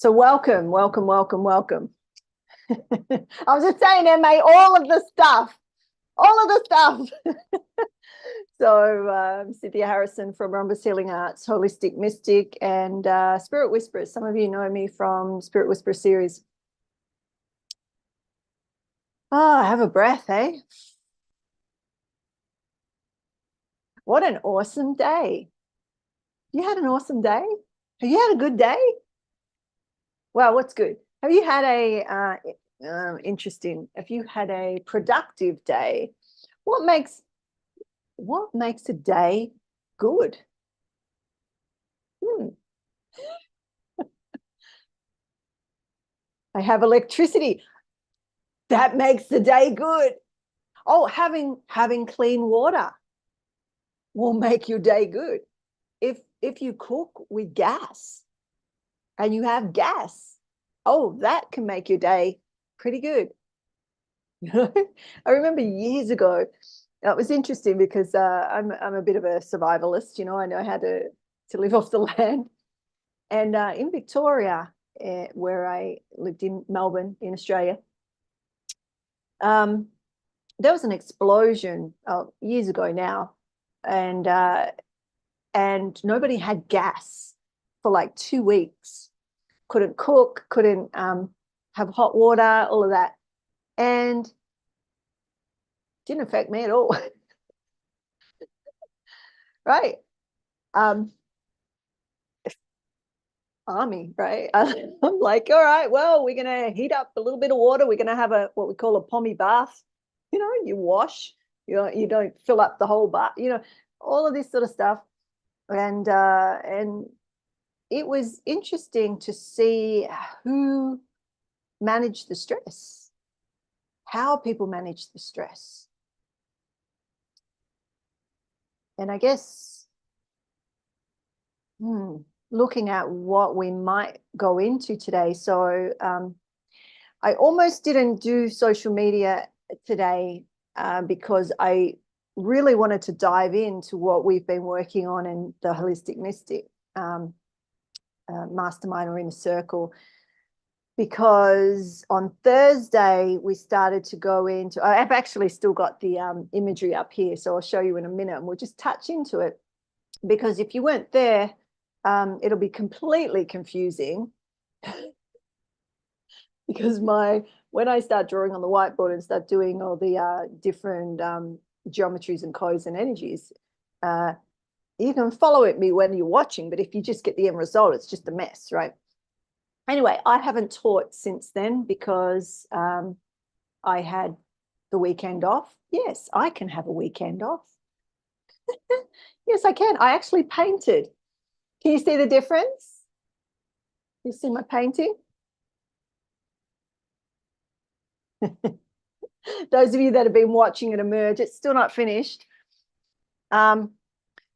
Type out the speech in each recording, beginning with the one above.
So welcome, welcome, welcome, welcome. I was just saying, MA, all of the stuff. So Cynthia Harrison from Rhombus Healing Arts, Holistic Mystic, and Spirit Whisperers. Some of you know me from Spirit Whisperer series. Oh, have a breath, eh? What an awesome day. You had an awesome day? Have you had a good day? Well, what's good? Have you had a interesting, if you had a productive day? What makes a day good? I have electricity. That makes the day good. Oh, having clean water will make your day good. If you cook with gas and you have gas, oh, that can make your day pretty good. I remember years ago, it was interesting because I'm a bit of a survivalist. I know how to live off the land. And in Victoria, where I lived in Melbourne, in Australia, there was an explosion years ago now, and nobody had gas for like 2 weeks. Couldn't cook, couldn't have hot water, all of that, and didn't affect me at all. Right. Army, right? I'm like, all right, well, we're gonna heat up a little bit of water. We're gonna have what we call a pommy bath. You wash. You don't fill up the whole bath. All of this sort of stuff, and it was interesting to see who managed the stress, how people manage the stress, and I guess. Looking at what we might go into today. So I almost didn't do social media today because I really wanted to dive into what we've been working on in the Holistic Mystic Mastermind or Inner Circle, because on Thursday we started to go into, I've actually still got the imagery up here, so I'll show you in a minute and we'll just touch into it, because if you weren't there, it'll be completely confusing because when I start drawing on the whiteboard and start doing all the different geometries and codes and energies, you can follow it me when you're watching, but if you just get the end result, it's just a mess, right? Anyway, I haven't taught since then because I had the weekend off. Yes, I can have a weekend off. Yes, I can. I actually painted. Can you see the difference? You see my painting? Those of you that have been watching it emerge, it's still not finished.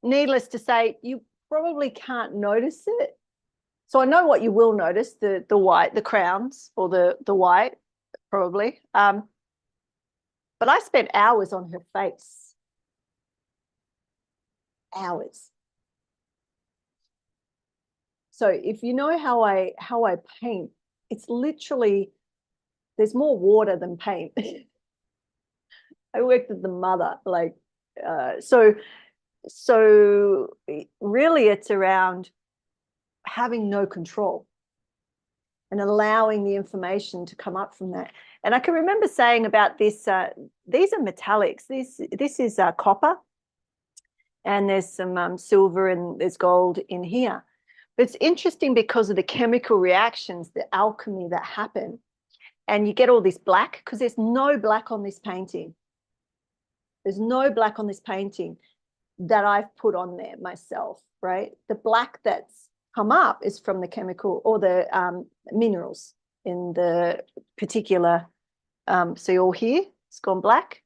Needless to say, you probably can't notice it. So I know what you will notice, the white, the crowns, or the white, probably. But I spent hours on her face. Hours. So if you know how I paint, it's literally, there's more water than paint. I worked with the mother, like, so really it's around having no control and allowing the information to come up from that. And I can remember saying about this, these are metallics. This is copper, and there's some silver and there's gold in here. But it's interesting because of the chemical reactions, the alchemy that happen. And you get all this black because there's no black on this painting. There's no black on this painting that I've put on there myself, right? The black that's come up is from the chemical or the minerals in the particular, see all here, it's gone black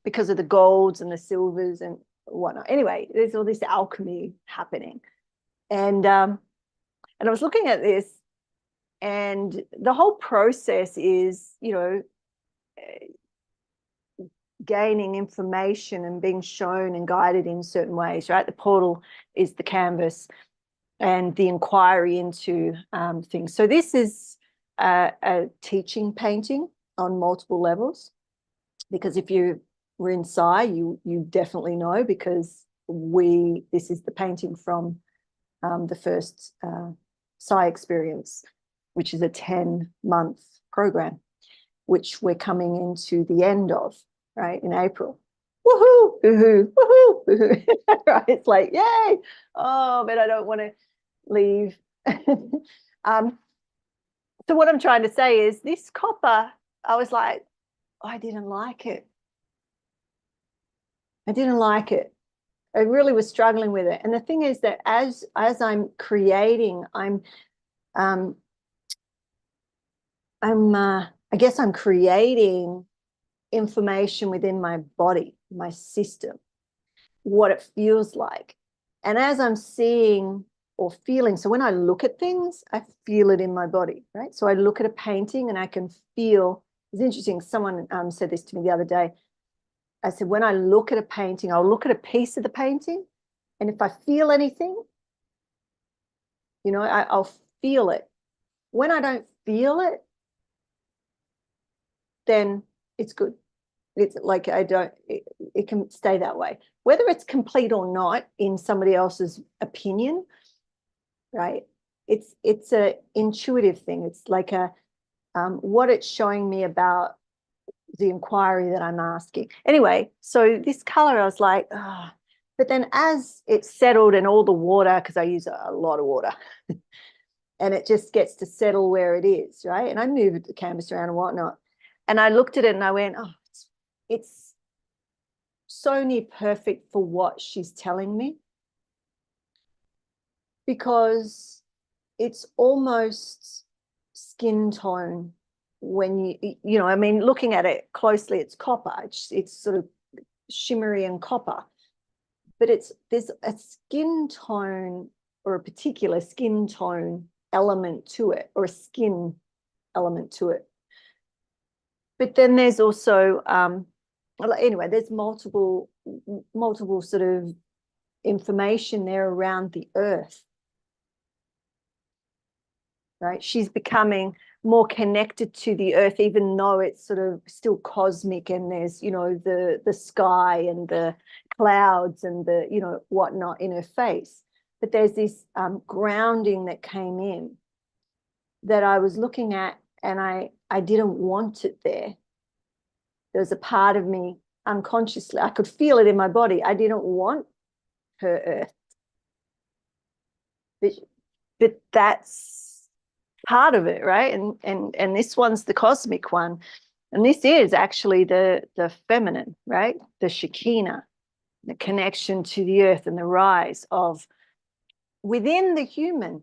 because of the golds and the silvers and whatnot. Anyway, there's all this alchemy happening. And I was looking at this, and the whole process is, gaining information and being shown and guided in certain ways, right? The portal is the canvas. and the inquiry into things. So this is a teaching painting on multiple levels, because if you were in Psi, you definitely know, because this is the painting from the first Psi experience, which is a 10-month program, which we're coming into the end of, right, in April. Woohoo, woohoo, woohoo, woohoo. Right, it's like, yay. Oh, but I don't want to leave. So what I'm trying to say is this copper, I was like, I didn't like it. I didn't like it. I really was struggling with it. And the thing is that as I'm creating, I guess I'm creating information within my body, my system, what it feels like. And as I'm seeing or feeling, so when I look at things, I feel it in my body, right? So I look at a painting and I can feel, it's interesting, someone said this to me the other day. I said, when I look at a painting, I'll look at a piece of the painting, and if I feel anything, you know, I'll feel it. When I don't feel it, then it's good. It's like it can stay that way. Whether it's complete or not in somebody else's opinion, right? It's a intuitive thing. It's like what it's showing me about the inquiry that I'm asking. Anyway, so this color, I was like, oh. But then as it settled and all the water, because I use a lot of water, and it just gets to settle where it is, right? And I moved the canvas around and whatnot. And I looked at it and I went, oh, it's so near perfect for what she's telling me, because it's almost skin tone. When you know, I mean, looking at it closely, it's copper. It's sort of shimmery and copper, but there's a skin tone, or a particular skin tone element to it, or a skin element to it. But then there's also anyway, there's multiple sort of information there around the earth, right? She's becoming more connected to the earth, even though it's sort of still cosmic, and there's, you know, the sky and the clouds and the, you know, whatnot in her face. But there's this grounding that came in that I was looking at, and I didn't want it there. There was a part of me unconsciously, I could feel it in my body. I didn't want her earth. But that's part of it, right? And this one's the cosmic one. And this is actually the feminine, right? The Shekinah, the connection to the earth and the rise of within the human,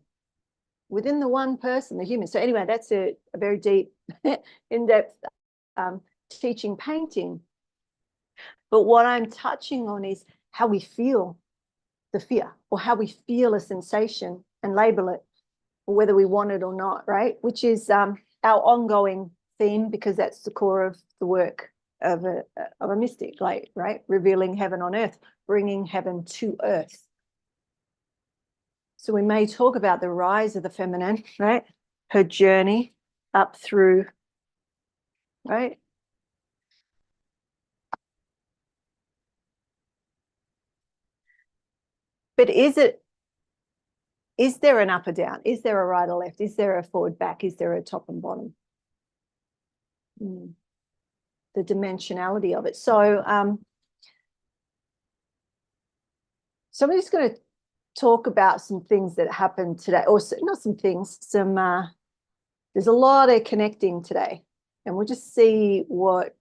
within the one person, the human. So anyway, that's a very deep, in-depth teaching painting. But what I'm touching on is how we feel the fear, or how we feel a sensation and label it, or whether we want it or not, right? Which is our ongoing theme, because that's the core of the work of a mystic, like, right? Revealing heaven on earth, bringing heaven to earth. So we may talk about the rise of the feminine, right? Her journey up through, right? But is there an up or down? Is there a right or left? Is there a forward, back? Is there a top and bottom? The dimensionality of it. So, so I'm just going to talk about some things that happened today, or not some things, there's a lot of connecting today, and we'll just see what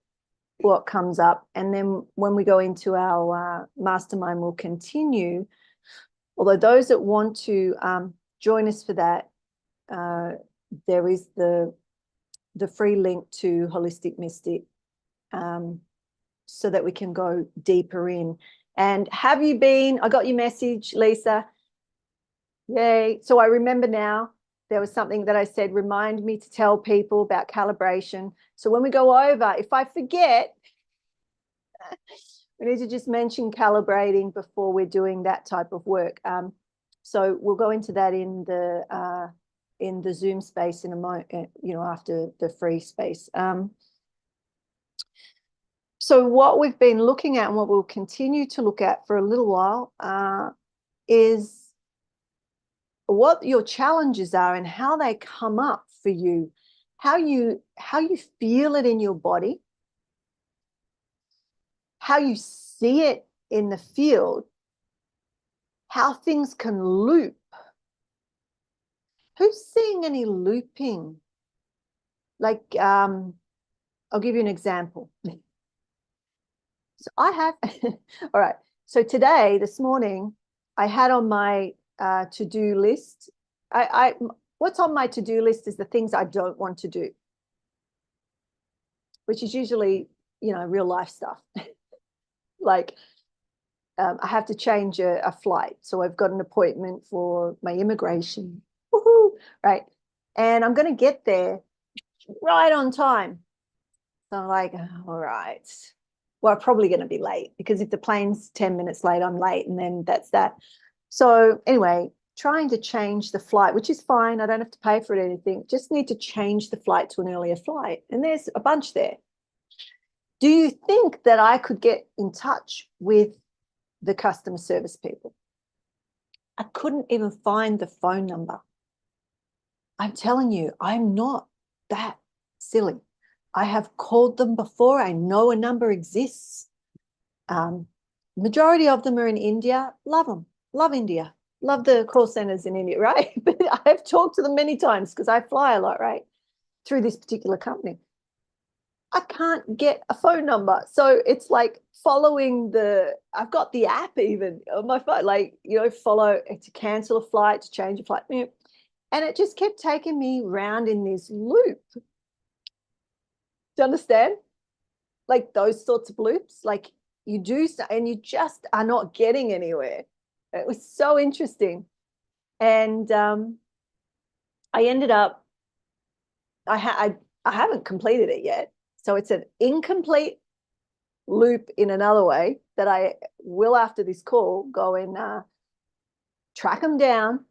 comes up. And then when we go into our mastermind, we'll continue. Although those that want to join us for that, there is the free link to Holistic Mystic, so that we can go deeper in. And have you been, I got your message, Lisa. Yay. So I remember now, there was something that I said, remind me to tell people about calibration. So when we go over, if I forget, we need to just mention calibrating before we're doing that type of work. So we'll go into that in the Zoom space in a moment, after the free space. So what we've been looking at and what we'll continue to look at for a little while is what your challenges are and how they come up for you, how you feel it in your body, how you see it in the field, how things can loop. Who's seeing any looping? Like, I'll give you an example. So I have, all right. So this morning, I had on my to-do list, what's on my to-do list is the things I don't want to do, which is usually, real life stuff. Like, I have to change a flight. So I've got an appointment for my immigration. Woohoo, right? And I'm going to get there right on time. So I'm like, all right. Well, I'm probably going to be late because if the plane's 10 minutes late, I'm late. And then that's that. So anyway, trying to change the flight, which is fine. I don't have to pay for it or anything. Just need to change the flight to an earlier flight. And there's a bunch there. Do you think that I could get in touch with the customer service people? I couldn't even find the phone number. I'm telling you, I'm not that silly. I have called them before. I know a number exists. Majority of them are in India. Love them. Love India. Love the call centers in India, right? But I've talked to them many times because I fly a lot, right? Through this particular company. I can't get a phone number. So it's like following I've got the app even on my phone, like, follow to cancel a flight, to change a flight. And it just kept taking me round in this loop. Do you understand? Like those sorts of loops, like you do, and you just are not getting anywhere. It was so interesting. And I ended up, I haven't completed it yet. So it's an incomplete loop in another way that I will, after this call, go and track them down.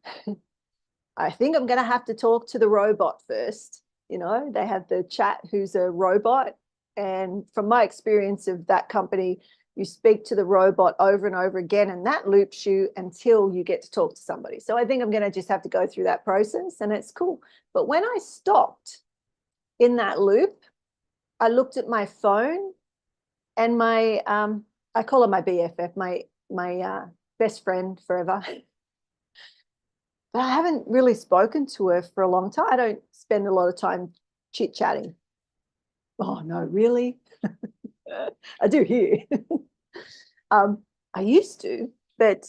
I think I'm going to have to talk to the robot first. They have the chat who's a robot. And from my experience of that company, you speak to the robot over and over again, and that loops you until you get to talk to somebody. So I think I'm going to just have to go through that process, and it's cool. But when I stopped in that loop, I looked at my phone, and my I call her my BFF, my best friend forever. But I haven't really spoken to her for a long time. I don't spend a lot of time chit-chatting. Oh, no, really? I do here. I used to, but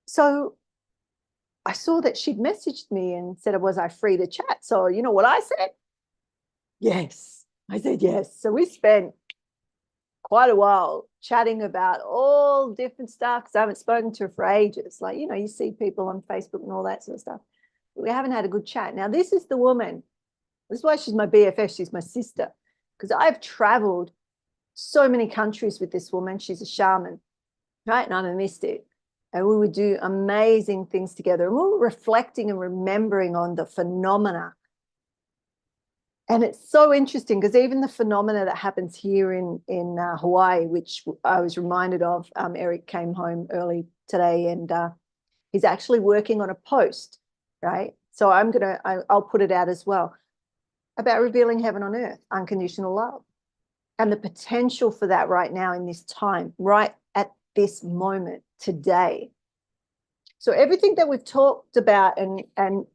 so I saw that she'd messaged me and said, was I free to chat? So you know what I said? Yes. I said yes. So we spent quite a while chatting about all different stuff because I haven't spoken to her for ages. Like, you see people on Facebook and all that sort of stuff. But we haven't had a good chat. Now, this is the woman. This is why she's my BFF. She's my sister, because I've traveled so many countries with this woman. She's a shaman, right? And I'm a mystic. And we would do amazing things together. And we were reflecting and remembering on the phenomena. And it's so interesting because even the phenomena that happens here in Hawaii, which I was reminded of, Eric came home early today, and he's actually working on a post, right? So I'll put it out as well, about revealing heaven on earth, unconditional love, and the potential for that right now in this time, right at this moment, today. So everything that we've talked about, and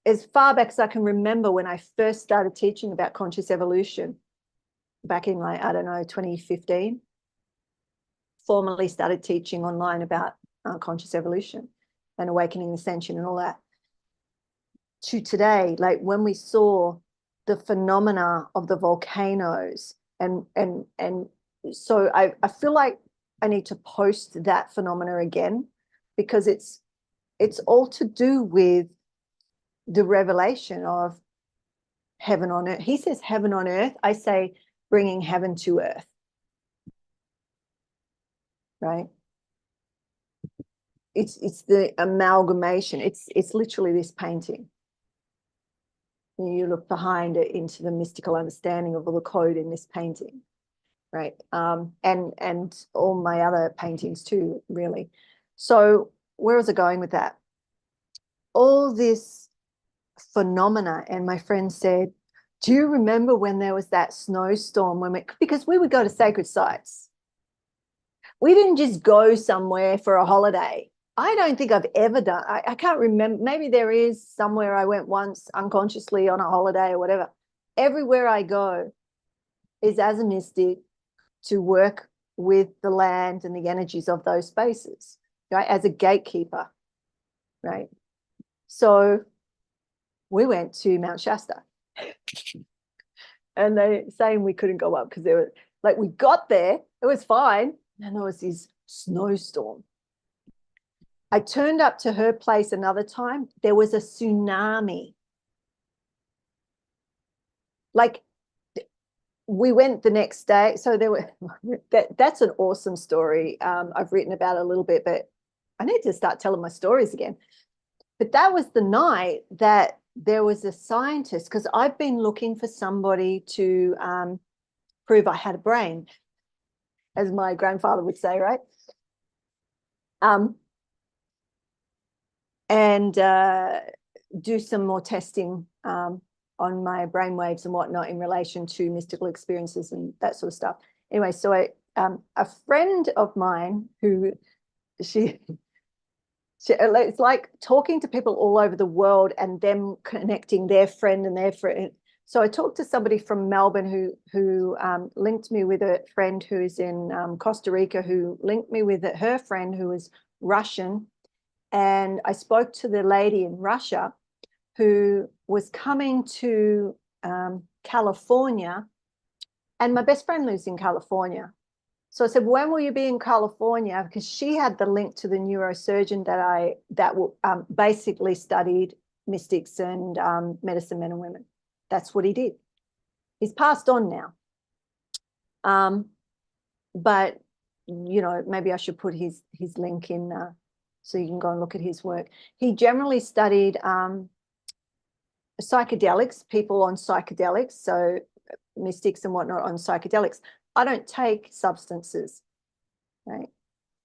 as far back as I can remember, when I first started teaching about conscious evolution back in, like, I don't know, 2015, formally started teaching online about conscious evolution and awakening ascension and all that, to today, like when we saw the phenomena of the volcanoes, and so I feel like I need to post that phenomena again, because it's all to do with the revelation of heaven on earth. He says heaven on earth. I say bringing heaven to earth, right? it's the amalgamation. It's literally this painting. You look behind it into the mystical understanding of all the code in this painting, right? And all my other paintings too, really. So where was I going with that? All this phenomena, and my friend said, do you remember when there was that snowstorm because we would go to sacred sites. We didn't just go somewhere for a holiday. I don't think I've ever done, I can't remember, maybe there is somewhere I went once unconsciously on a holiday or whatever. Everywhere I go is as a mystic to work with the land and the energies of those spaces, right? As a gatekeeper, right? So we went to Mount Shasta and they saying we couldn't go up because there was, like, we got there, it was fine, and there was this snowstorm. I turned up to her place another time, there was a tsunami. Like, we went the next day, so there were that's an awesome story. I've written about it a little bit, but I need to start telling my stories again. But that was the night that there was a scientist, because I've been looking for somebody to prove I had a brain, as my grandfather would say, right? And do some more testing on my brainwaves and whatnot in relation to mystical experiences and that sort of stuff. Anyway, so a friend of mine who it's like talking to people all over the world and them connecting their friend and their friend. So I talked to somebody from Melbourne who linked me with a friend who's in Costa Rica, who linked me with her friend who was Russian. And I spoke to the lady in Russia who was coming to California, and my best friend lives in California. So I said, when will you be in California? Because she had the link to the neurosurgeon that basically studied mystics and medicine men and women. That's what he did. He's passed on now. But, you know, maybe I should put his link in so you can go and look at his work. He generally studied psychedelics, people on psychedelics, so mystics and whatnot on psychedelics. I don't take substances, right?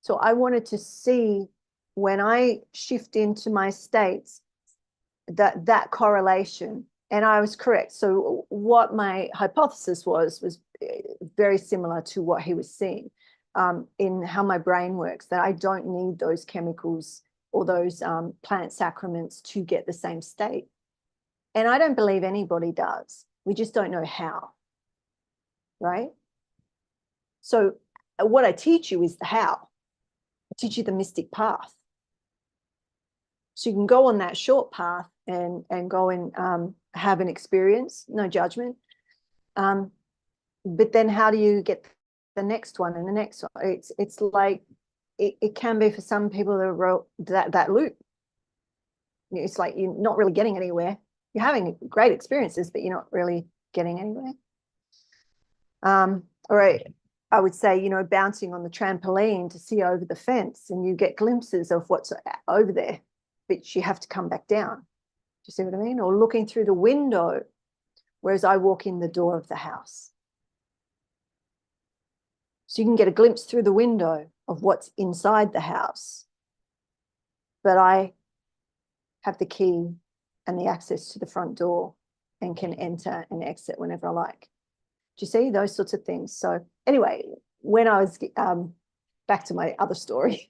So I wanted to see, when I shift into my states, that correlation, and I was correct. So what my hypothesis was very similar to what he was seeing in how my brain works, that I don't need those chemicals or those plant sacraments to get the same state. And I don't believe anybody does. We just don't know how, right? So what I teach you is the how. I teach you the mystic path. So you can go on that short path and go and have an experience, no judgment. But then how do you get the next one and the next one? It's like, it can be for some people that loop. It's like you're not really getting anywhere. You're having great experiences, but you're not really getting anywhere. Or I would say, you know, bouncing on the trampoline to see over the fence, and you get glimpses of what's over there, but you have to come back down. Do you see what I mean? Or looking through the window, whereas I walk in the door of the house. So you can get a glimpse through the window of what's inside the house, but I have the key and the access to the front door and can enter and exit whenever I like. Do you see those sorts of things? So anyway, when I was back to my other story,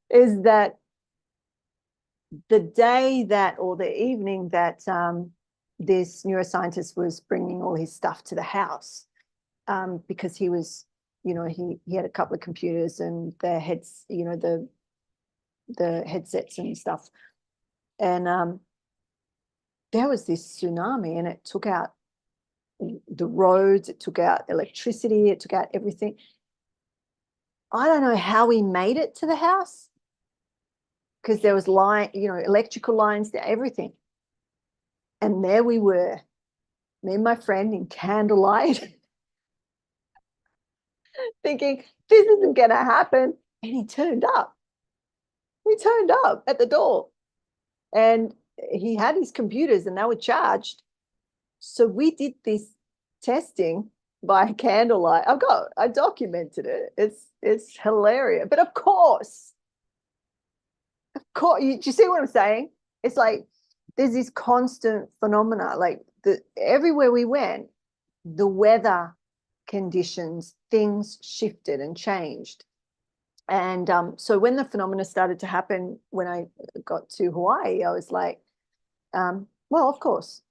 is that the day that, or the evening that this neuroscientist was bringing all his stuff to the house, because he was, you know, he had a couple of computers and the heads, you know, the headsets and stuff. And there was this tsunami, and it took out the roads, it took out electricity, it took out everything. I don't know how we made it to the house, because there was electrical lines, everything. And there we were, me and my friend in candlelight, thinking this isn't going to happen. And he turned up. He turned up at the door, and he had his computers and they were charged. So we did this testing by candlelight. I documented it. It's hilarious. But of course, do you see what I'm saying? It's like there's this constant phenomena. Like everywhere we went, the weather conditions, things shifted and changed. And so when the phenomena started to happen, when I got to Hawaii, I was like, well, of course.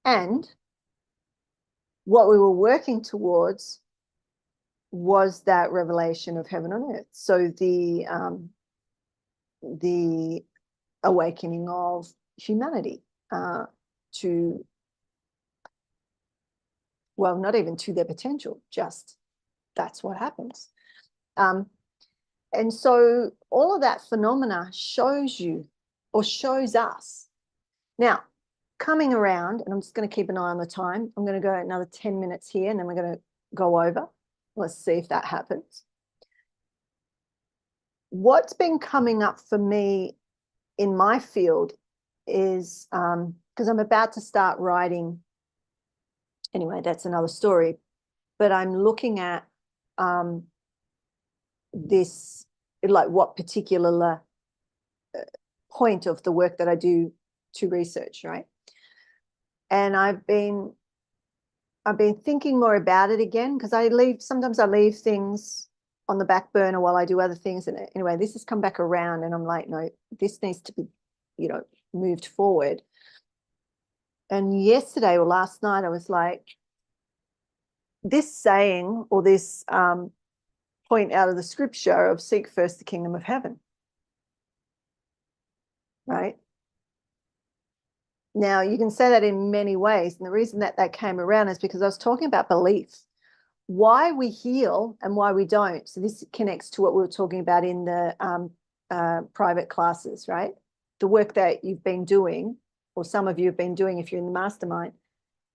And what we were working towards was that revelation of heaven on earth. So the awakening of humanity to, well, not even to their potential, just that's what happens. And so all of that phenomena shows you or shows us. Now, coming around, and I'm just going to keep an eye on the time. I'm going to go another 10 minutes here, and then we're going to go over. Let's see if that happens. What's been coming up for me in my field is, because I'm about to start writing, anyway, that's another story, but I'm looking at this, like what particular point of the work that I do to research, right? And I've been thinking more about it again, because sometimes I leave things on the back burner while I do other things. And anyway, this has come back around, and I'm like, no, this needs to be, moved forward. And yesterday or last night, I was like, this saying or this point out of the scripture of seek first the kingdom of heaven, right? Now, you can say that in many ways. And the reason that came around is because I was talking about belief, why we heal and why we don't. So this connects to what we were talking about in the private classes, right? The work that you've been doing, or some of you have been doing if you're in the mastermind.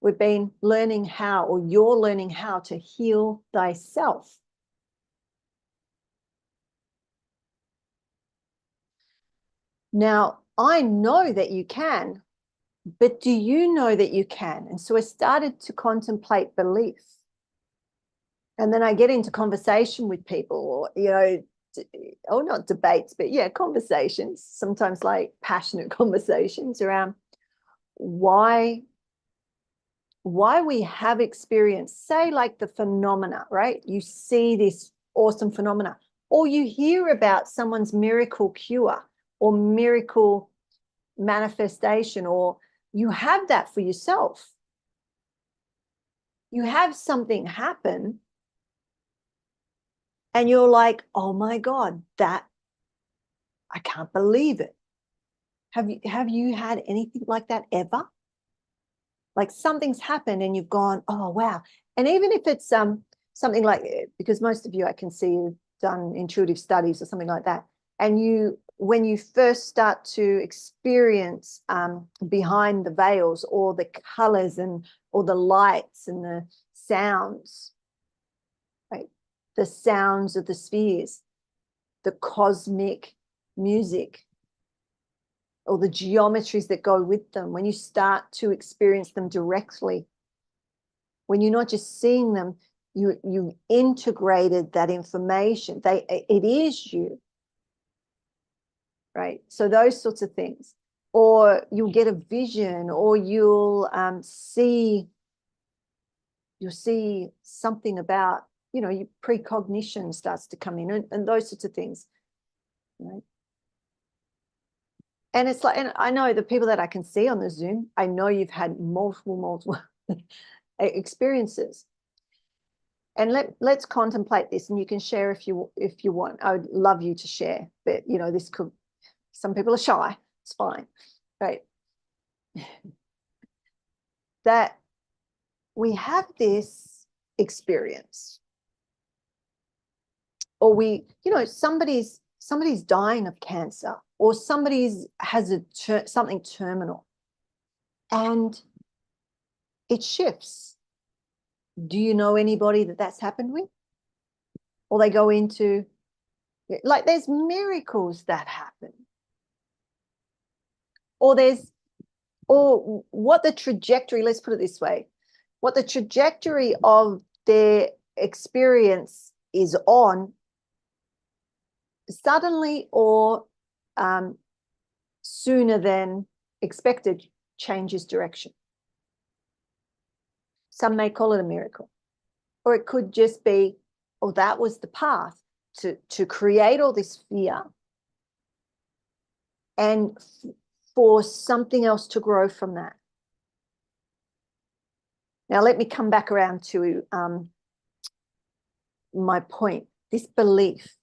We've been learning how, or you're learning how to heal thyself. Now, I know that you can, but do you know that you can? And so I started to contemplate belief. And then I get into conversation with people, or not debates, but yeah, conversations, sometimes like passionate conversations around why we have experienced, say, like the phenomena, right? You see this awesome phenomena, or you hear about someone's miracle cure or miracle manifestation, or you have that for yourself. You have something happen and you're like, oh my God, I can't believe it. Have you had anything like that ever? Like something's happened and you've gone, oh, wow. And even if it's something like, because most of you, I can see you've done intuitive studies or something like that. And when you first start to experience behind the veils, or the colors or the lights and the sounds, right? The sounds of the spheres, the cosmic music, or the geometries that go with them, when you start to experience them directly, when you're not just seeing them, you integrated that information. It is you, right? So those sorts of things. Or you'll get a vision, or you'll see something about, your precognition starts to come in, and those sorts of things, right? And it's like, and I know the people that I can see on the Zoom, I know you've had multiple experiences. And let's contemplate this, and you can share if you want. I would love you to share, but this could, some people are shy, it's fine, right? That we have this experience, or somebody's dying of cancer, or somebody's has something terminal, and it shifts. Do you know anybody that's happened with? Or they go into Like there's miracles that happen. Or what the trajectory, let's put it this way, what the trajectory of their experience is on suddenly or sooner than expected changes direction. Some may call it a miracle, or it could just be, oh, that was the path to create all this fear and for something else to grow from that. Now, let me come back around to my point, this belief.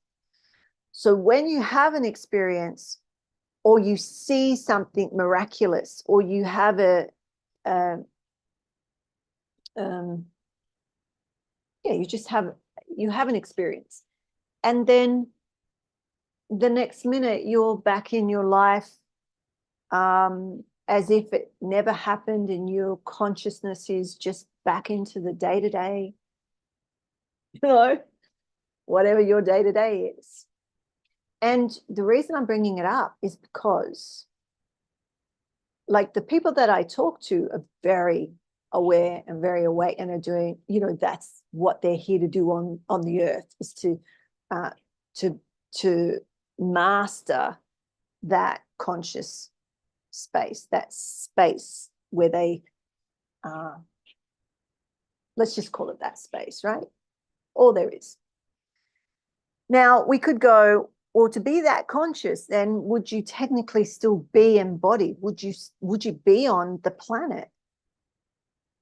So when you have an experience or you see something miraculous or you have you have an experience, and then the next minute you're back in your life as if it never happened, and your consciousness is just back into the day-to-day, whatever your day-to-day is. And the reason I'm bringing it up is because, like, the people that I talk to are very aware and very awake and are doing, that's what they're here to do on the earth, is to master that conscious space, that space where they, let's just call it that space, right? All there is. Now, we could go, well, to be that conscious, then would you technically still be embodied? Would you be on the planet?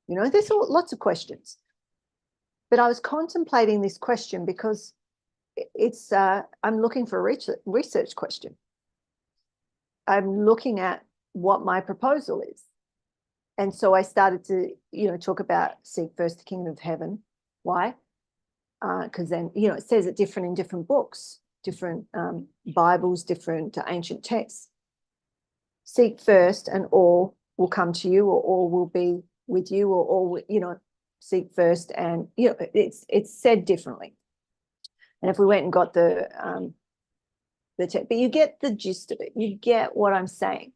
There's lots of questions. But I was contemplating this question because it's I'm looking for a research question. I'm looking at what my proposal is. And so I started to, talk about seek first the kingdom of heaven. Why? Because then, it says it different in different books, different Bibles, different ancient texts. Seek first and all will come to you, or all will be with you, or all, seek first, and, it's said differently. And if we went and got the text, but you get the gist of it. You get what I'm saying.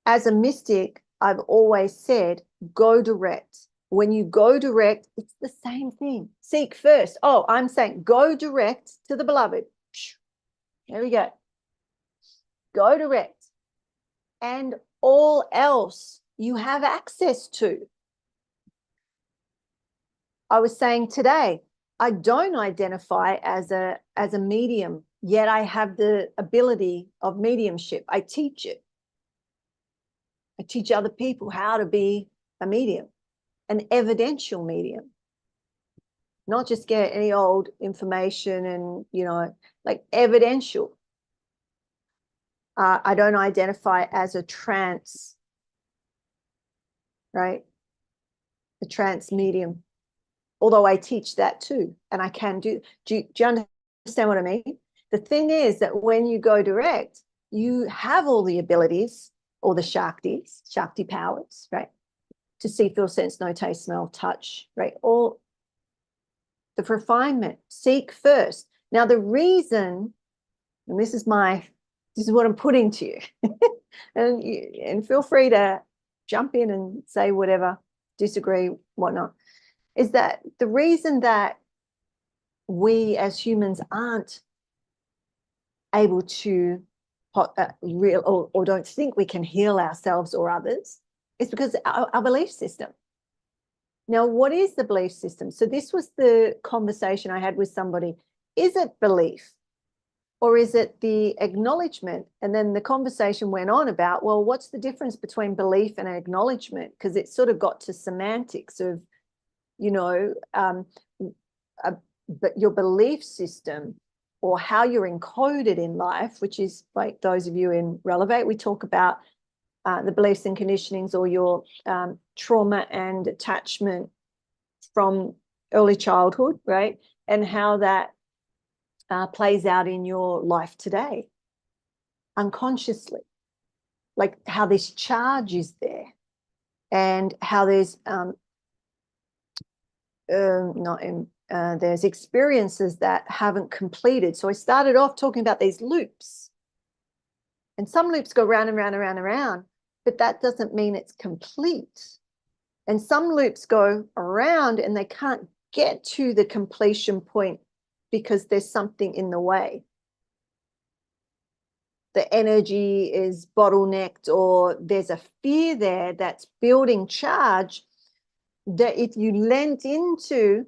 As a mystic, I've always said, go direct. When you go direct, it's the same thing. Seek first. Oh, I'm saying go direct to the beloved. There we go. Go direct. And all else you have access to. I was saying today, I don't identify as a medium, yet I have the ability of mediumship. I teach it. I teach other people how to be a medium, an evidential medium, not just get any old information and, like evidential. I don't identify as a trance, right? A trance medium, although I teach that too. And I can do you understand what I mean? The thing is that when you go direct, you have all the abilities, or the Shakti powers, right? To see, feel, sense, know, taste, smell, touch, right? All the refinement. Seek first. Now, the reason, and this is what I'm putting to you, and feel free to jump in and say whatever, disagree, whatnot, is that the reason that we as humans aren't able to or don't think we can heal ourselves or others is because our belief system. Now, what is the belief system? So this was the conversation I had with somebody. Is it belief, or is it the acknowledgement? And then the conversation went on about, well, what's the difference between belief and acknowledgement? Because it sort of got to semantics of, but your belief system, or how you're encoded in life, which is like those of you in Relevate, we talk about the beliefs and conditionings, or your trauma and attachment from early childhood, right? And how that plays out in your life today, unconsciously, like how this charge is there, and how there's not there's experiences that haven't completed. So I started off talking about these loops, and some loops go round and round and round and round, but that doesn't mean it's complete. And some loops go around and they can't get to the completion point because there's something in the way. The energy is bottlenecked, or there's a fear there that's building charge that if you lent into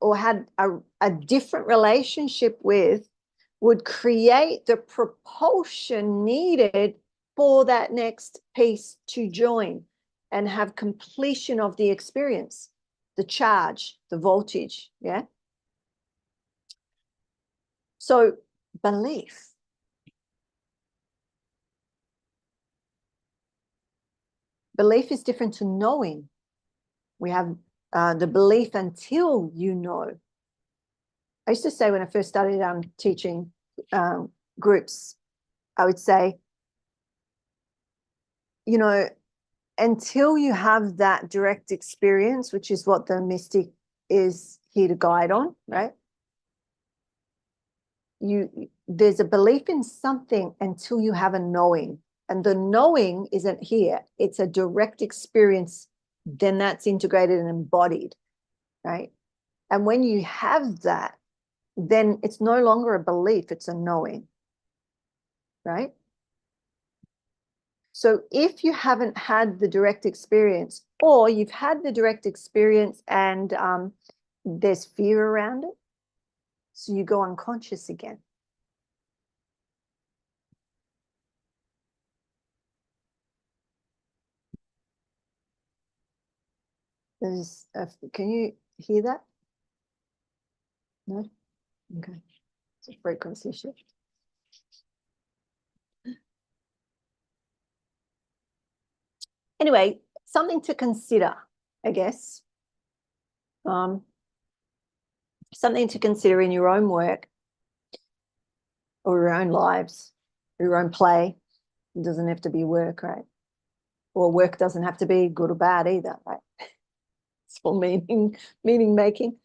or had a different relationship with, would create the propulsion needed for that next piece to join and have completion of the experience, the charge, the voltage, yeah? So belief. Belief is different to knowing. We have the belief until you know. I used to say when I first started teaching groups, I would say, you know, until you have that direct experience, which is what the mystic is here to guide on, right? There's a belief in something until you have a knowing. And the knowing isn't here. It's a direct experience. Then that's integrated and embodied, right? And when you have that, then it's no longer a belief, it's a knowing, right? So if you haven't had the direct experience, or you've had the direct experience and there's fear around it, so you go unconscious again. Can you hear that? No? Okay. It's a frequency shift. Anyway, something to consider, I guess. Something to consider in your own work or your own lives, your own play. It doesn't have to be work, right? Or work doesn't have to be good or bad either, right? It's for meaning making.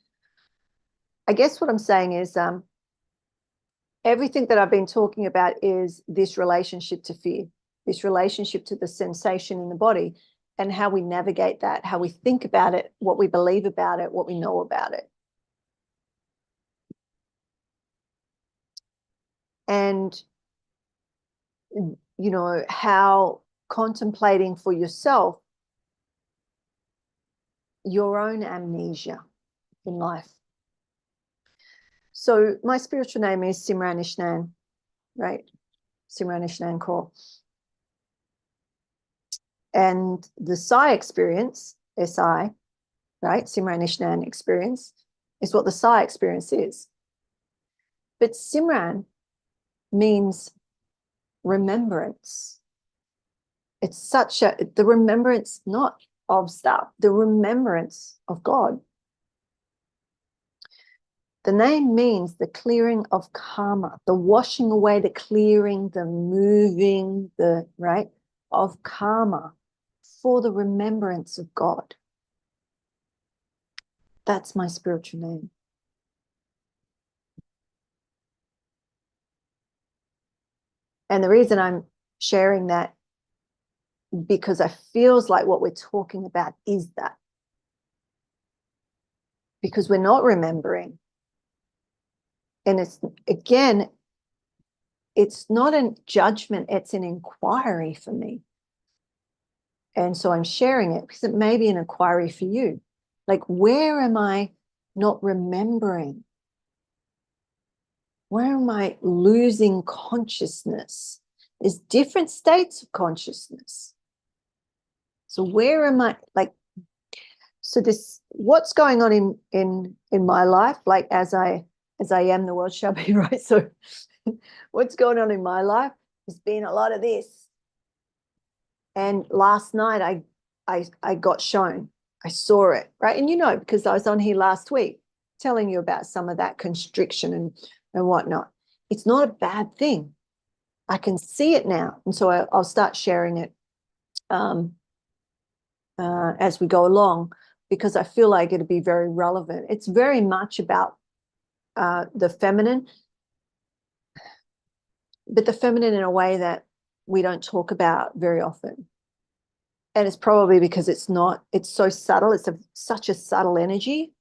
I guess what I'm saying is everything that I've been talking about is this relationship to fear, this relationship to the sensation in the body, and how we navigate that, how we think about it, what we believe about it, what we know about it. And, you know, how contemplating for yourself your own amnesia in life. So my spiritual name is Simran Ishnan, right? Simran Ishnan Kaur. And the Sai experience, SI, right? Simran Ishnan experience is what the Sai experience is. But Simran means remembrance. It's such the remembrance, not of stuff, the remembrance of God. The name means the clearing of karma, the washing away, the clearing, the moving, the right of karma for the remembrance of God. That's my spiritual name. And the reason I'm sharing that, because it feels like what we're talking about is that. Because we're not remembering. And it's, again, it's not a judgment, it's an inquiry for me. And so I'm sharing it because it may be an inquiry for you. Like, where am I not remembering? Where am I losing consciousness? There's different states of consciousness. So where am I, like, so this, what's going on in my life, like as I am, the world shall be, right? So what's going on in my life has been a lot of this. And last night I got shown, I saw it, right? And you know, because I was on here last week telling you about some of that constriction and whatnot. It's not a bad thing. I can see it now. And so I'll start sharing it as we go along, because I feel like it'd be very relevant. It's very much about the feminine, but the feminine in a way that we don't talk about very often. And it's probably because it's so subtle. It's such a subtle energy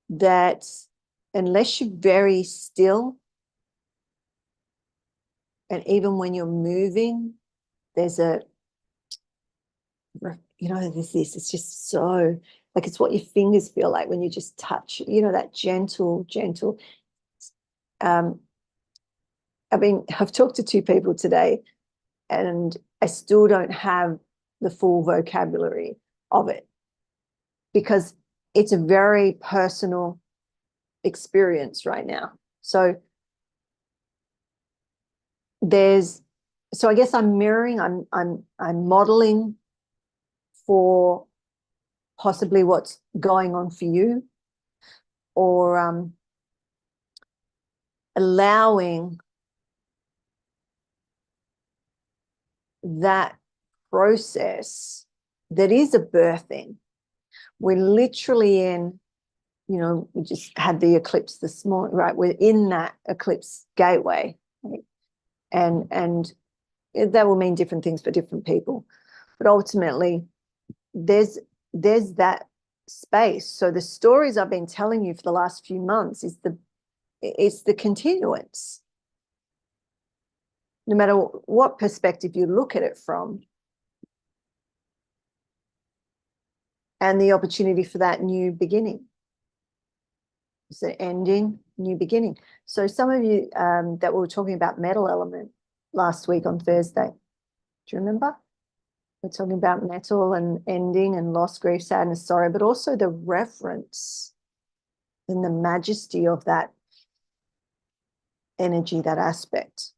that unless you're very still, and even when you're moving, there's it's just so, like, it's what your fingers feel like when you just touch, that gentle. I've talked to 2 people today, and I still don't have the full vocabulary of it, because it's a very personal experience right now. So I guess I'm mirroring, I'm modeling for possibly what's going on for you, or allowing that process that is a birthing. We're literally in, we just had the eclipse this morning, right? We're in that eclipse gateway, right? And that will mean different things for different people, but ultimately there's that space. So the stories I've been telling you for the last few months it's the continuance. No matter what perspective you look at it from, and the opportunity for that new beginning. So ending, new beginning. So some of you that we were talking about metal element last week on Thursday, do you remember? We're talking about metal and ending and loss, grief, sadness, sorrow, but also the reverence and the majesty of that energy, that aspect.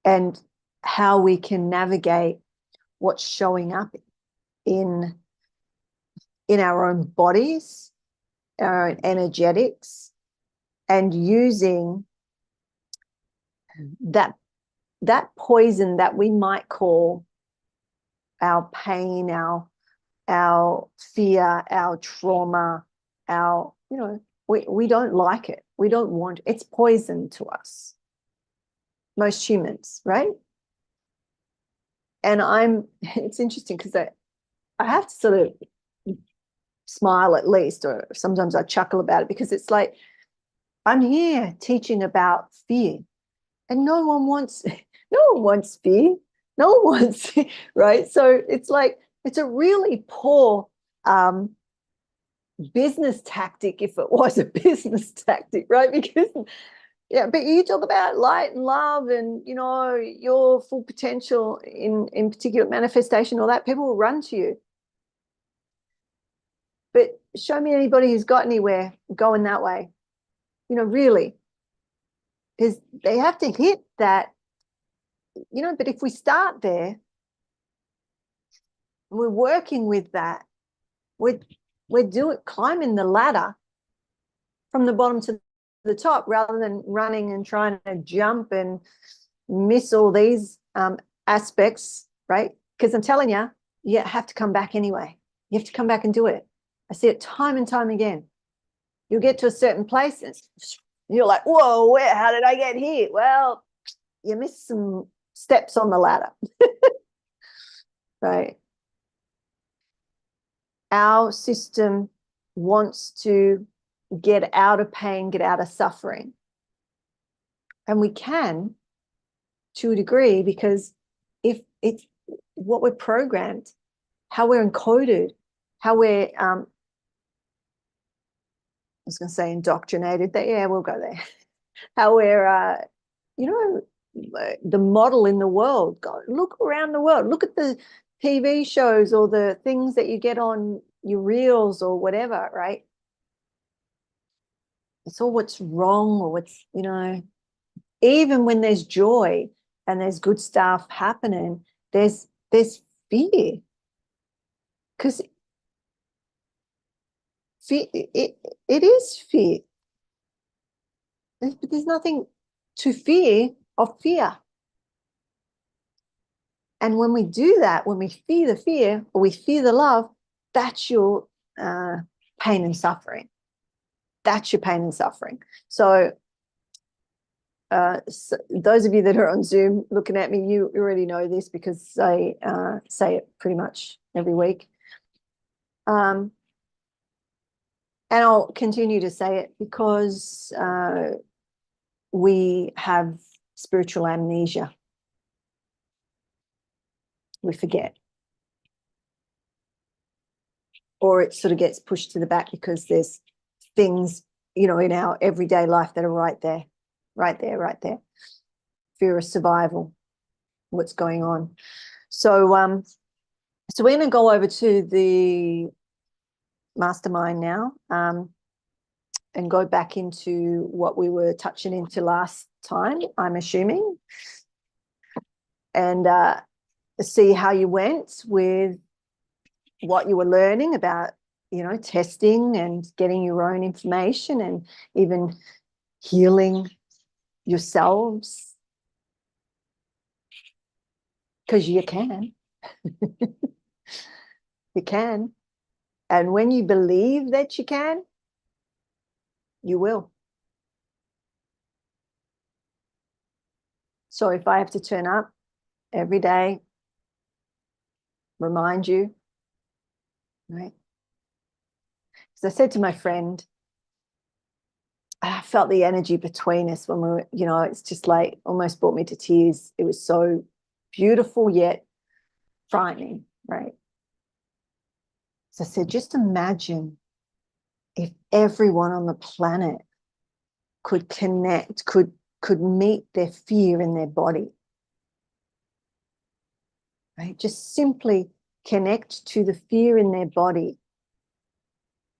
And how we can navigate what's showing up in our own bodies, our own energetics, and using that poison that we might call our pain, our fear, our trauma, we don't like it. We don't want it. It's poison to us, most humans, right? And it's interesting because I have to sort of smile at least, or sometimes I chuckle about it, because it's like I'm here teaching about fear, and no one wants fear. No one wants, right? So it's like, it's a really poor business tactic, if it was a business tactic, right? Because but you talk about light and love and your full potential in particular manifestation, all that, people will run to you. But show me anybody who's got anywhere going that way, really, because they have to hit that, but if we start there, we're working with that, we're climbing the ladder from the bottom to the top, rather than running and trying to jump and miss all these aspects, right? Because I'm telling you, you have to come back anyway. You have to come back and do it. I see it time and time again. You'll get to a certain place and you're like, whoa, how did I get here? Well, you missed some steps on the ladder. Right? Our system wants to get out of pain, get out of suffering. And we can, to a degree, because if it's what we're programmed, how we're encoded, how we're, I was going to say indoctrinated, we'll go there. How we're, the model in the world. Go look around the world. Look at the TV shows or the things that you get on your reels or whatever, right? It's all what's wrong, or what's, even when there's joy and there's good stuff happening, there's fear. Because fear, it is fear. There's nothing to fear of fear. And when we do that, when we fear the fear or we fear the love, that's your pain and suffering. That's your pain and suffering. So, those of you that are on Zoom looking at me, you already know this because I say it pretty much every week. And I'll continue to say it because we have spiritual amnesia. We forget. Or it sort of gets pushed to the back because there's things, in our everyday life that are right there. Fear of survival, what's going on. So we're going to go over to the mastermind now and go back into what we were touching into last time, I'm assuming, and see how you went with what you were learning about, testing and getting your own information and even healing yourselves, because you can. You can. And when you believe that you can, you will. So if I have to turn up every day, remind you, right? Because I said to my friend, I felt the energy between us when we were, it's just like almost brought me to tears. It was so beautiful yet frightening, right? So I said, just imagine if everyone on the planet could connect, could meet their fear in their body, right? Just simply connect to the fear in their body.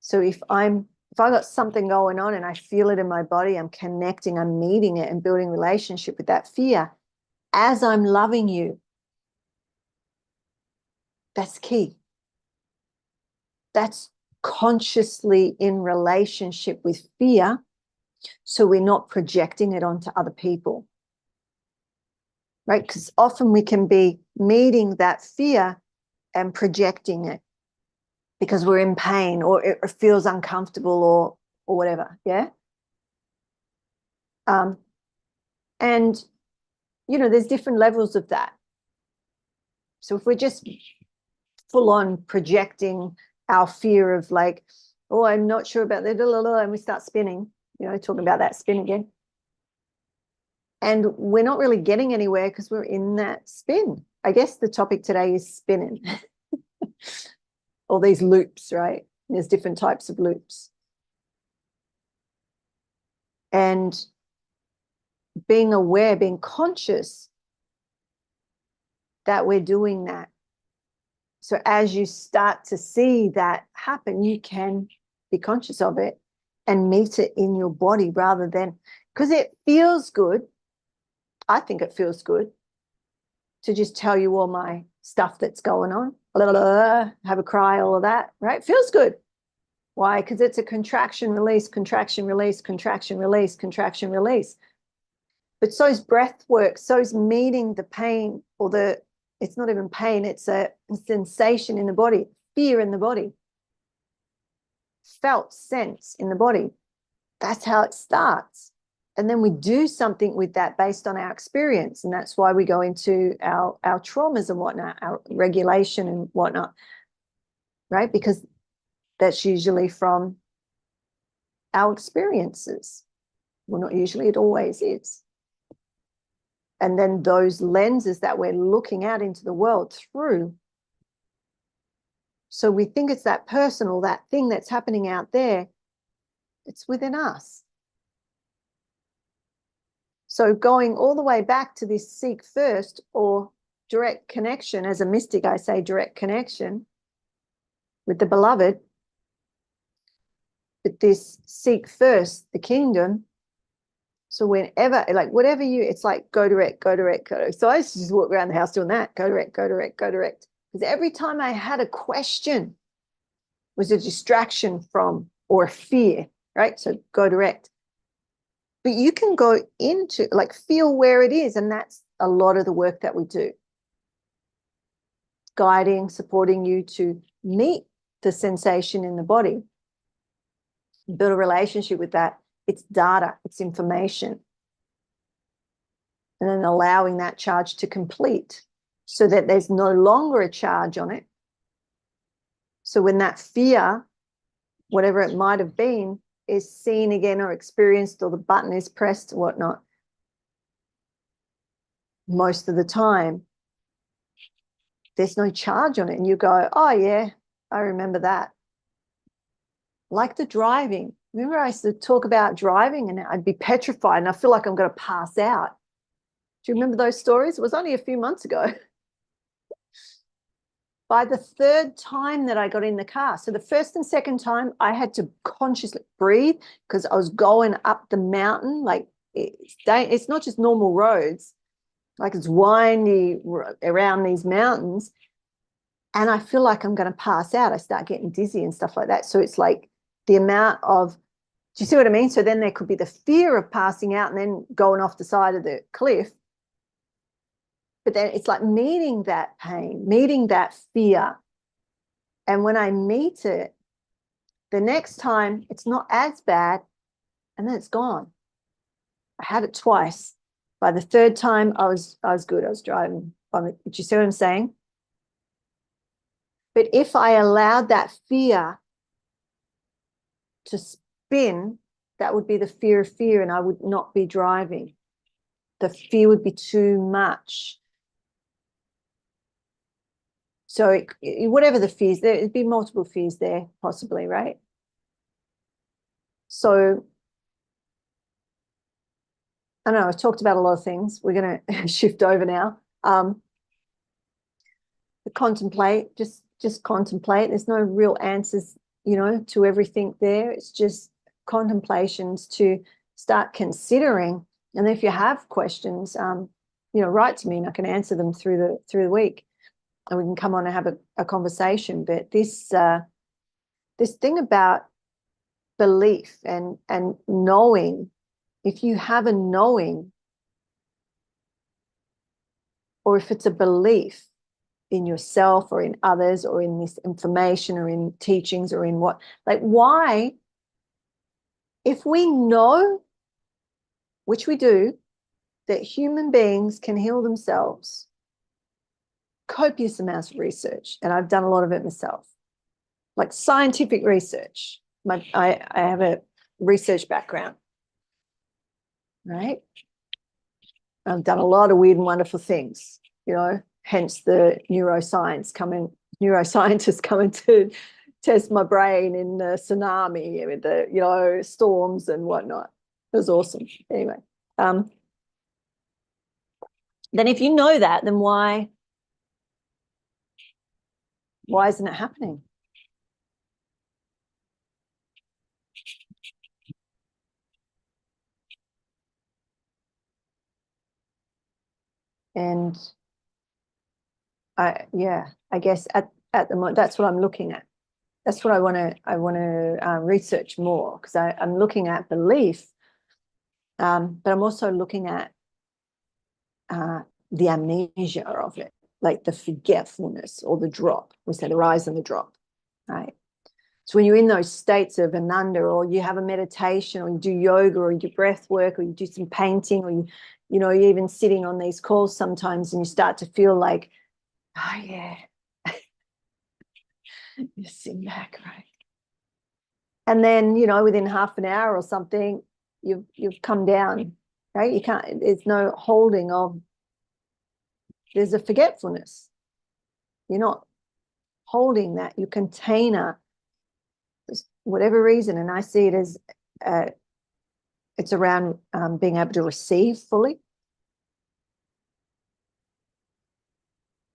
So if I got something going on and I feel it in my body, I'm connecting, I'm meeting it and building relationship with that fear as I'm loving you. That's key. That's consciously in relationship with fear, so we're not projecting it onto other people, right? Because often we can be meeting that fear and projecting it because we're in pain or it feels uncomfortable or whatever, yeah? And, there's different levels of that. So if we're just full on projecting our fear of like, oh, I'm not sure about that, and we start spinning, talking about that spin again. And we're not really getting anywhere because we're in that spin. I guess the topic today is spinning. All these loops, right? There's different types of loops. And being aware, being conscious that we're doing that. So as you start to see that happen, you can be conscious of it and meet it in your body rather than, because it feels good. I think it feels good to just tell you all my stuff that's going on, have a cry, all of that, right? Feels good. Why? Because it's a contraction, release, contraction, release, contraction, release, contraction, release. But so's breath work, so's meeting the pain or it's not even pain, it's a sensation in the body, fear in the body, felt sense in the body. That's how it starts. And then we do something with that based on our experience. And that's why we go into our traumas and whatnot, our regulation and whatnot, right? Because that's usually from our experiences. Well, not usually, it always is. And then those lenses that we're looking out into the world through. So we think it's that person or that thing that's happening out there. It's within us. So going all the way back to this seek first or direct connection, as a mystic, I say direct connection with the beloved, but this seek first the kingdom. So whenever, like whatever it's like go direct, go direct, go direct. So I used to just walk around the house doing that, go direct, go direct, go direct. Because every time I had a question was a distraction from or a fear, right? So go direct. But you can go into, like, feel where it is. And that's a lot of the work that we do. guiding, supporting you to meet the sensation in the body, build a relationship with that. It's data, it's information. And then allowing that charge to complete so that there's no longer a charge on it. So when that fear, whatever it might have been, is seen again or experienced, or the button is pressed or whatnot, most of the time, there's no charge on it. And you go, oh, yeah, I remember that. Like the driving. Remember I used to talk about driving and I'd be petrified and I feel like I'm going to pass out. Do you remember those stories? It was only a few months ago. By the third time that I got in the car, so the first and second time, I had to consciously breathe because I was going up the mountain. Like it's not just normal roads, like it's windy around these mountains. And I feel like I'm going to pass out. I start getting dizzy and stuff like that. So it's like the amount of, do you see what I mean? So then there could be the fear of passing out and then going off the side of the cliff. But then it's like meeting that pain, meeting that fear. And when I meet it, the next time it's not as bad, and then it's gone. I had it twice. By the third time, I was good. I was driving. Do you see what I'm saying? But if I allowed that fear to spin, that would be the fear of fear, and I would not be driving. The fear would be too much. So whatever the fears, there'd be multiple fears there, possibly, right? So I don't know, I've talked about a lot of things. We're going to shift over now. Contemplate, just contemplate. There's no real answers, to everything there. It's just contemplations to start considering. And if you have questions, write to me and I can answer them through the week. And we can come on and have a conversation. But this thing about belief and knowing, if you have a knowing, or if it's a belief in yourself or in others or in this information or in teachings or in what, like why, if we know, which we do, that human beings can heal themselves, copious amounts of research, and I've done a lot of it myself, like scientific research. I have a research background, right? I've done a lot of weird and wonderful things, hence the neuroscientists coming to test my brain in the tsunami with the, storms and whatnot. It was awesome. Anyway, then if you know that, then why isn't it happening? And I guess at the moment, that's what I'm looking at. That's what I want to research more, because I'm looking at belief, but I'm also looking at the amnesia of it, like the forgetfulness or the drop. We say the rise and the drop, right? So when you're in those states of ananda, or you have a meditation, or you do yoga, or you do breath work, or you do some painting, or you're even sitting on these calls sometimes, and you start to feel like, oh yeah, you sit back, right? And then, within half an hour or something, you've come down, right? You can't, there's no holding of, there's a forgetfulness. You're not holding that. Your container, whatever reason, and I see it as it's around being able to receive fully.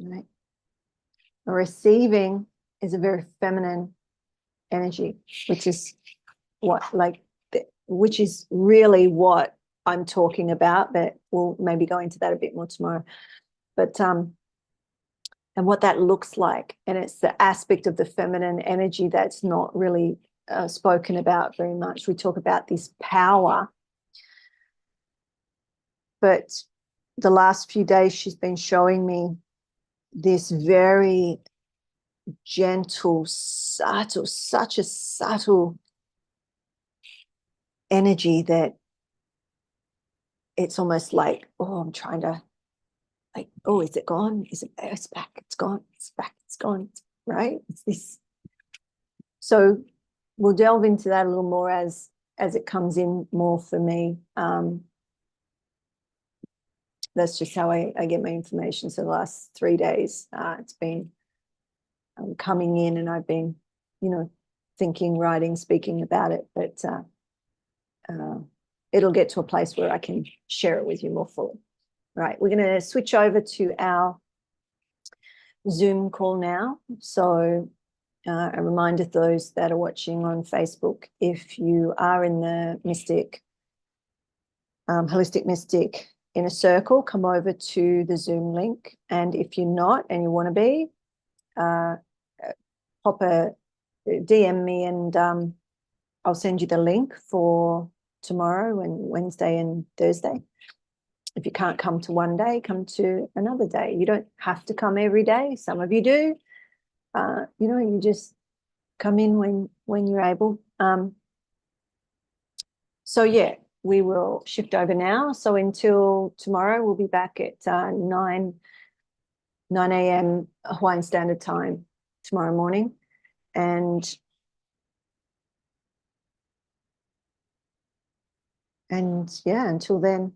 Right? Receiving is a very feminine energy, which is which is really what I'm talking about, but we'll maybe go into that a bit more tomorrow. But and what that looks like, and it's the aspect of the feminine energy that's not really spoken about very much. We talk about this power, but the last few days she's been showing me this very gentle, subtle, such a subtle energy that it's almost like, oh, I'm trying to, like, oh, is it gone? Is it? It's back. It's gone. It's back. It's gone. Right? It's this. So we'll delve into that a little more as it comes in more for me. That's just how I get my information. So the last 3 days, it's been coming in, and I've been, thinking, writing, speaking about it. But it'll get to a place where I can share it with you more fully. Right, we're going to switch over to our Zoom call now. So a reminder to those that are watching on Facebook, if you are in the Holistic Mystic Inner Circle, come over to the Zoom link. And if you're not and you want to be, pop a DM me, and I'll send you the link for tomorrow and Wednesday and Thursday. If you can't come to one day, come to another day. You don't have to come every day. Some of you do. You just come in when you're able. So yeah, we will shift over now. So until tomorrow, we'll be back at 9 a.m. Hawaiian Standard Time tomorrow morning. And yeah, until then,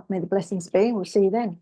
may the blessings be. We'll see you then.